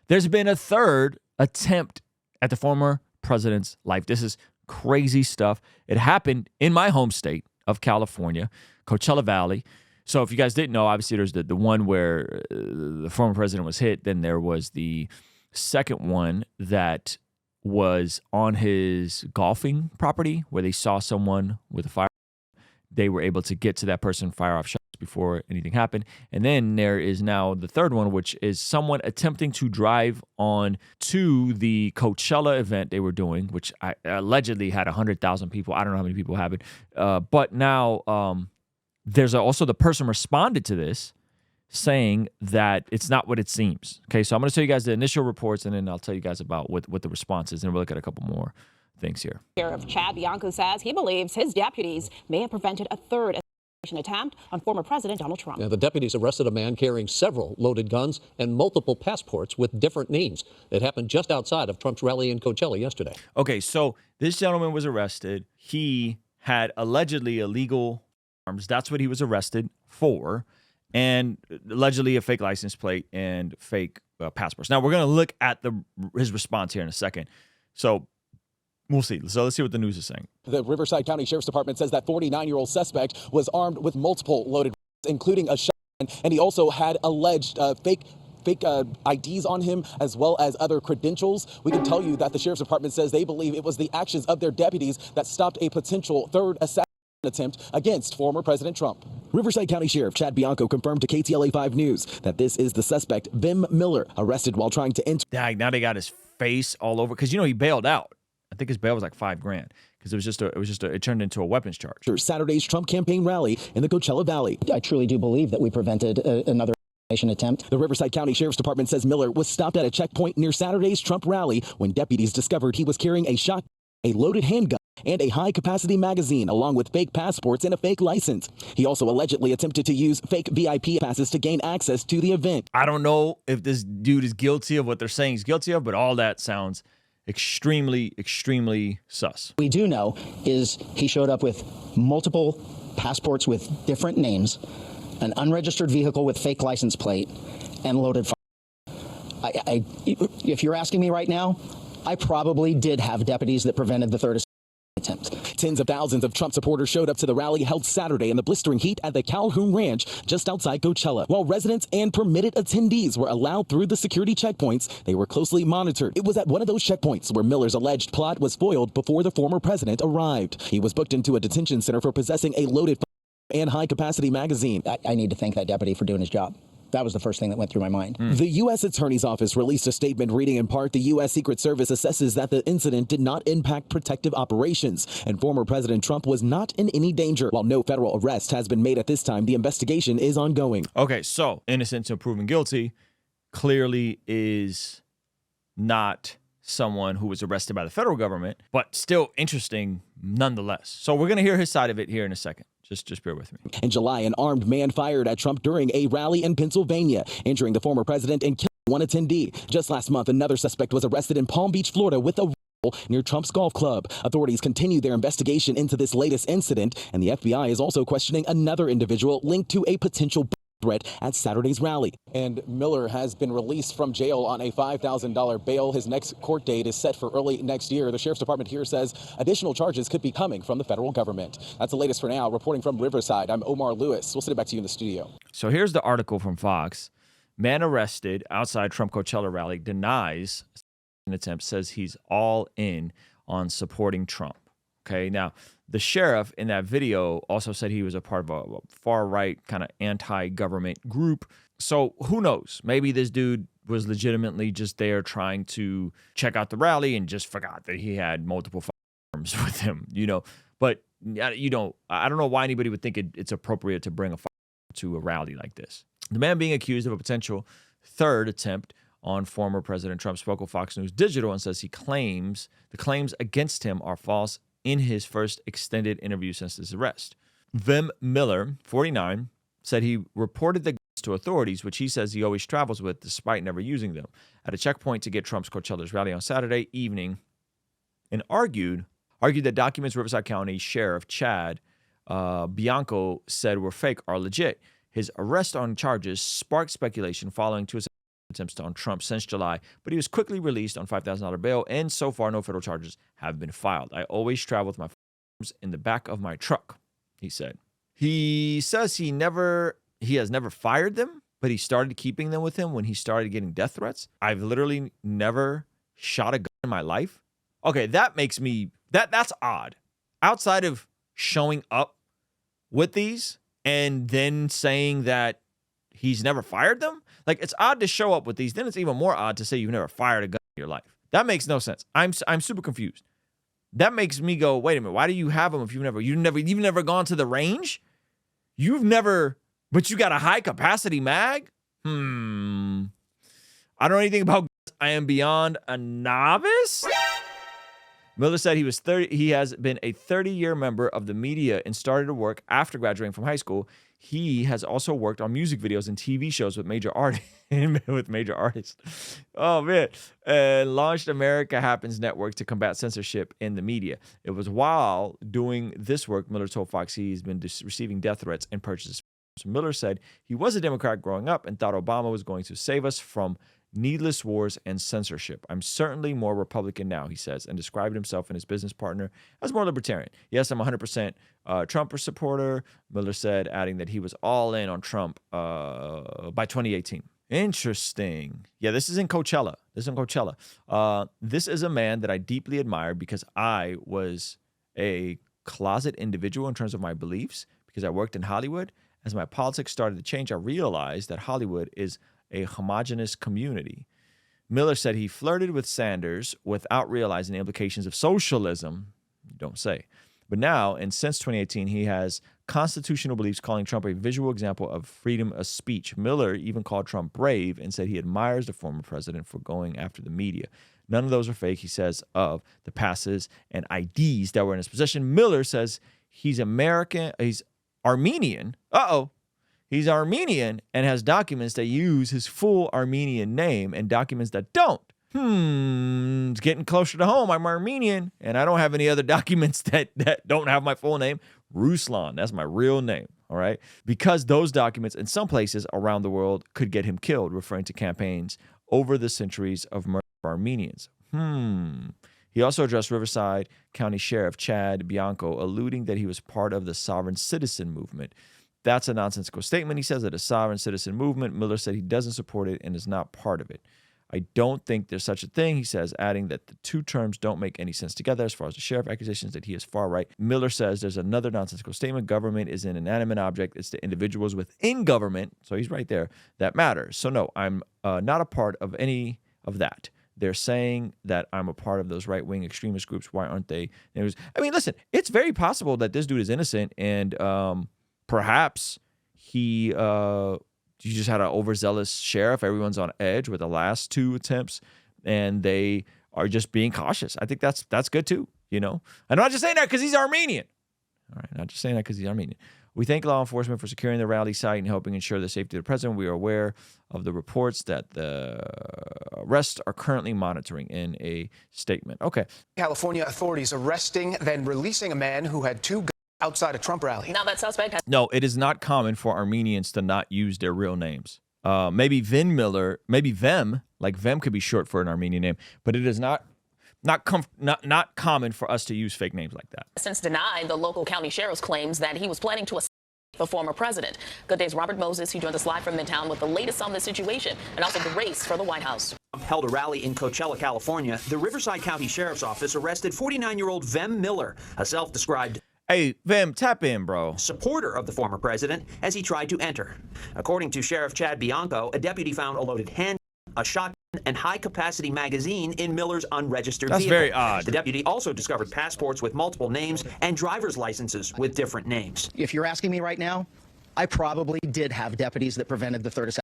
There's been a third attempt at the former president's life. This is crazy stuff. It happened in my home state of California, Coachella Valley. So if you guys didn't know, obviously there's the one where the former president was hit. Then there was the second one that was on his golfing property where they saw someone with a fire. They were able to get to that person, fire off shots before anything happened. And then there is now the third one, which is someone attempting to drive on to the Coachella event they were doing, which allegedly had 100,000 people. I don't know how many people have it. But now there's also the person responded to this saying that it's not what it seems. Okay, so I'm going to tell you guys the initial reports, and then I'll tell you guys about what the response is, and we'll look at a couple more things here. Sheriff Chad Bianco says he believes his deputies may have prevented a third assassination attempt on former President Donald Trump. Now, the deputies arrested a man carrying several loaded guns and multiple passports with different names. It happened just outside of Trump's rally in Coachella yesterday. Okay, so this gentleman was arrested. He had allegedly illegal arms. That's what he was arrested for. And allegedly a fake license plate and fake passports. Now, we're going to look at his response here in a second. So we'll see. So let's see what the news is saying. The Riverside County Sheriff's Department says that 49-year-old suspect was armed with multiple loaded weapons, including a shotgun, and he also had alleged fake IDs on him, as well as other credentials. We can tell you that the Sheriff's Department says they believe it was the actions of their deputies that stopped a potential third assassination attempt against former President Trump. Riverside County Sheriff Chad Bianco confirmed to KTLA 5 News that this is the suspect, Vim Miller, arrested while trying to enter. Now they got his face all over because, you know, he bailed out. I think his bail was like $5,000 because it turned into a weapons charge. Saturday's Trump campaign rally in the Coachella Valley. I truly do believe that we prevented another attempt. The Riverside County Sheriff's Department says Miller was stopped at a checkpoint near Saturday's Trump rally when deputies discovered he was carrying a shotgun, a loaded handgun, and a high-capacity magazine, along with fake passports and a fake license. He also allegedly attempted to use fake VIP passes to gain access to the event. I don't know if this dude is guilty of what they're saying he's guilty of, but all that sounds extremely, extremely sus. What we do know is he showed up with multiple passports with different names, an unregistered vehicle with fake license plate, and loaded fire. If you're asking me right now, I probably did have deputies that prevented the third attempt. Tens of thousands of Trump supporters showed up to the rally held Saturday in the blistering heat at the Calhoun Ranch just outside Coachella. While residents and permitted attendees were allowed through the security checkpoints, they were closely monitored. It was at one of those checkpoints where Miller's alleged plot was foiled before the former president arrived. He was booked into a detention center for possessing a loaded and high-capacity magazine. I need to thank that deputy for doing his job. That was the first thing that went through my mind. The U.S. Attorney's Office released a statement reading in part, the U.S. Secret Service assesses that the incident did not impact protective operations, and former President Trump was not in any danger. While no federal arrest has been made at this time, the investigation is ongoing. Okay, so innocent until proven guilty clearly is not someone who was arrested by the federal government, but still interesting nonetheless. So we're going to hear his side of it here in a second. Just bear with me. In July, an armed man fired at Trump during a rally in Pennsylvania, injuring the former president and killing one attendee. Just last month, another suspect was arrested in Palm Beach, Florida, with a rifle near Trump's golf club. Authorities continue their investigation into this latest incident, and the FBI is also questioning another individual linked to a potential threat at Saturday's rally. And Miller has been released from jail on a $5,000 bail. His next court date is set for early next year. The Sheriff's Department here says additional charges could be coming from the federal government. That's the latest for now. Reporting from Riverside, I'm Omar Lewis. We'll send it back to you in the studio. So here's the article from Fox. Man arrested outside Trump Coachella rally denies an attempt, says he's all in on supporting Trump. Okay, now the sheriff in that video also said he was a part of a far-right kind of anti-government group. So who knows? Maybe this dude was legitimately just there trying to check out the rally and just forgot that he had multiple firearms with him, you know. But I don't know why anybody would think it's appropriate to bring a firearm to a rally like this. The man being accused of a potential third attempt on former President Trump spoke with Fox News Digital and says the claims against him are false in his first extended interview since his arrest. Vim Miller, 49, said he reported the guns to authorities, which he says he always travels with despite never using them, at a checkpoint to get Trump's Coachella's rally on Saturday evening, and argued that documents Riverside County Sheriff Chad Bianco said were fake are legit. His arrest on charges sparked speculation following two attempts on Trump since July, but he was quickly released on $5,000 bail, and so far no federal charges have been filed. I always travel with my firearms in the back of my truck, he said. He says he has never fired them, but he started keeping them with him when he started getting death threats. I've literally never shot a gun in my life. Okay, that makes me, that's odd. Outside of showing up with these and then saying that he's never fired them, like, it's odd to show up with these. Then it's even more odd to say you've never fired a gun in your life. That makes no sense. I'm super confused. That makes me go, wait a minute, why do you have them if you've never gone to the range? But you got a high capacity mag? I don't know anything about guns. I am beyond a novice. Miller said he has been a 30-year member of the media and started to work after graduating from high school. He has also worked on music videos and TV shows with major artists. Oh, man. Launched America Happens Network to combat censorship in the media. It was while doing this work, Miller told Fox he's been receiving death threats and purchases. Miller said he was a Democrat growing up and thought Obama was going to save us from needless wars and censorship. I'm certainly more Republican now, he says, and described himself and his business partner as more libertarian. Yes, I'm 100% Trump supporter, Miller said, adding that he was all in on Trump by 2018. Interesting. Yeah, this is in Coachella. This is a man that I deeply admire because I was a closet individual in terms of my beliefs, because I worked in Hollywood. As my politics started to change, I realized that Hollywood is a homogenous community. Miller said he flirted with Sanders without realizing the implications of socialism. You don't say. But now, and since 2018, he has constitutional beliefs, calling Trump a visual example of freedom of speech. Miller even called Trump brave and said he admires the former president for going after the media. None of those are fake, he says, of the passes and IDs that were in his possession. Miller says he's Armenian. He's Armenian and has documents that use his full Armenian name and documents that don't. It's getting closer to home. I'm Armenian and I don't have any other documents that don't have my full name. Ruslan, that's my real name, all right? Because those documents in some places around the world could get him killed, referring to campaigns over the centuries of murder of Armenians. He also addressed Riverside County Sheriff Chad Bianco, alluding that he was part of the sovereign citizen movement. That's a nonsensical statement. He says that a sovereign citizen movement. Miller said he doesn't support it and is not part of it. I don't think there's such a thing, he says, adding that the two terms don't make any sense together as far as the sheriff accusations that he is far right. Miller says there's another nonsensical statement. Government is an inanimate object. It's the individuals within government, so he's right there, that matters. So no, I'm not a part of any of that. They're saying that I'm a part of those right-wing extremist groups. Why aren't they? I mean, listen, it's very possible that this dude is innocent and perhaps you just had an overzealous sheriff. Everyone's on edge with the last two attempts, and they are just being cautious. I think that's good too, you know? I'm not just saying that because he's Armenian. All right, not just saying that because he's Armenian. We thank law enforcement for securing the rally site and helping ensure the safety of the president. We are aware of the reports that the arrests are currently monitoring in a statement. Okay. California authorities arresting, then releasing a man who had two guns outside a Trump rally. Now that suspect has... No, it is not common for Armenians to not use their real names. Maybe Vin Miller, maybe Vem, like Vem could be short for an Armenian name, but it is not common for us to use fake names like that. Since denied the local county sheriff's claims that he was planning to assassinate the former president. Good day's Robert Moses. He joined us live from Midtown with the latest on the situation and also the race for the White House. Held a rally in Coachella, California. The Riverside County Sheriff's Office arrested 49-year-old Vem Miller, a self-described Hey, Vem, tap in, bro. supporter of the former president, as he tried to enter. According to Sheriff Chad Bianco, a deputy found a loaded handgun, a shotgun, and high-capacity magazine in Miller's unregistered That's vehicle. very odd. The deputy also discovered passports with multiple names and driver's licenses with different names. If you're asking me right now, I probably did have deputies that prevented the third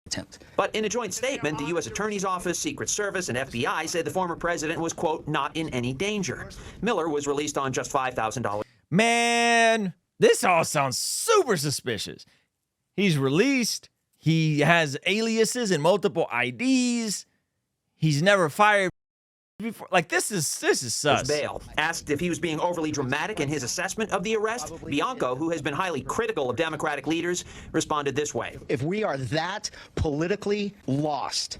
attempt. But in a joint statement, the U.S. Attorney's Office, Secret Service, and FBI said the former president was, quote, not in any danger. Miller was released on just $5,000. Man, this all sounds super suspicious. He's released. He has aliases and multiple IDs. He's never fired. before. Like, this is sus. Bail. Asked if he was being overly dramatic in his assessment of the arrest, Bianco, who has been highly critical of Democratic leaders, responded this way. If we are that politically lost,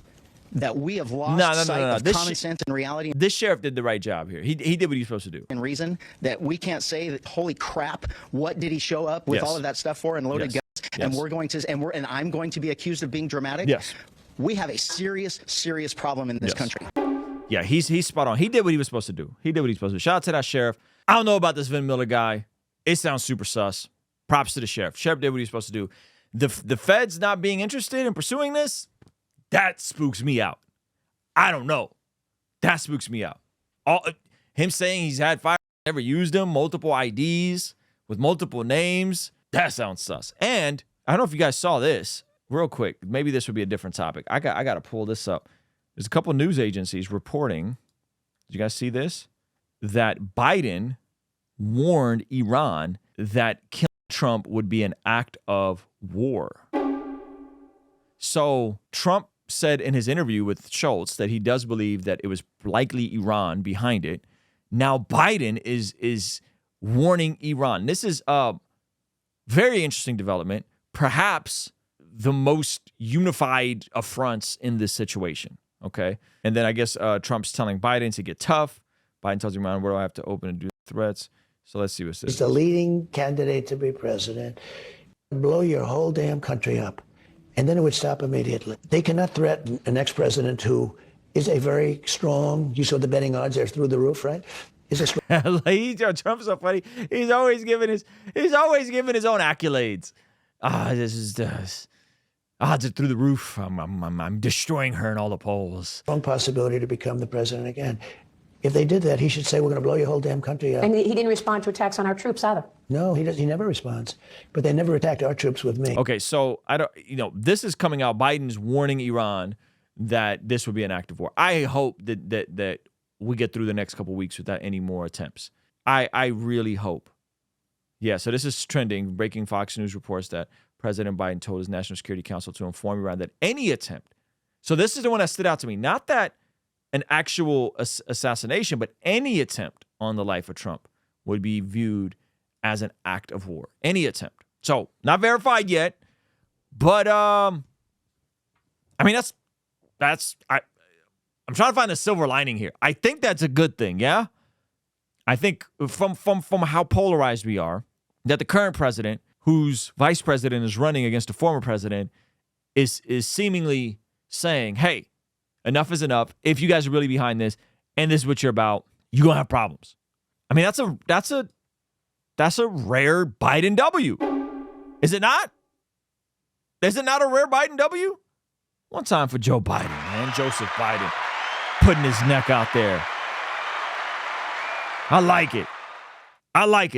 that we have lost sight of common sense and reality This sheriff did the right job here. He did what he was supposed to do. and reason, that we can't say that, holy crap, what did he show up with all of that stuff for and loaded guns? And we're going to, and I'm going to be accused of being dramatic. Yes. We have a serious, serious problem in this country. Yeah, he's spot on. He did what he was supposed to do. He did what he was supposed to do. Shout out to that sheriff. I don't know about this Vin Miller guy. It sounds super sus. Props to the sheriff. Sheriff did what he was supposed to do. The feds not being interested in pursuing this, that spooks me out. I don't know. That spooks me out. Him saying he's had firearms, never used them, multiple IDs with multiple names. That sounds sus. And I don't know if you guys saw this real quick. Maybe this would be a different topic. I got to pull this up. There's a couple news agencies reporting. Did you guys see this? That Biden warned Iran that killing Trump would be an act of war. So Trump said in his interview with Schultz that he does believe that it was likely Iran behind it. Now Biden is warning Iran. This is a very interesting development, perhaps the most unified affronts in this situation, okay? And then I guess Trump's telling Biden to get tough. Biden tells Iran, where do I have to open and do threats? So let's see what's this. He's the leading candidate to be president. Blow your whole damn country up. And then it would stop immediately. They cannot threaten an ex-president who is a very strong, you saw the betting odds, they're through the roof, right? Trump's so funny. He's always giving his own accolades. Odds are through the roof. I'm destroying her in all the polls. Strong possibility to become the president again. If they did that, he should say, we're going to blow your whole damn country up. And he didn't respond to attacks on our troops either. No, he never responds. But they never attacked our troops with me. Okay, so this is coming out. Biden's warning Iran that this would be an act of war. I hope that we get through the next couple of weeks without any more attempts. I really hope. Yeah, so this is trending. Breaking Fox News reports that President Biden told his National Security Council to inform Iran that any attempt. So this is the one that stood out to me. Not that an actual assassination, but any attempt on the life of Trump would be viewed as an act of war. Any attempt. So not verified yet, but I'm trying to find the silver lining here. I think that's a good thing. Yeah, I think from how polarized we are, that the current president, whose vice president is running against a former president, is seemingly saying, hey, enough is enough. If you guys are really behind this and this is what you're about, you're going to have problems. I mean, that's a rare Biden W. Is it not? Is it not a rare Biden W? One time for Joe Biden, man. Joseph Biden putting his neck out there. I like it.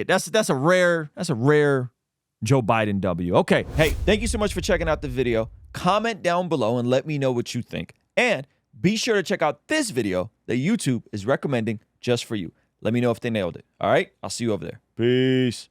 That's a rare Joe Biden W. Okay. Hey, thank you so much for checking out the video. Comment down below and let me know what you think. And be sure to check out this video that YouTube is recommending just for you. Let me know if they nailed it. All right? I'll see you over there. Peace.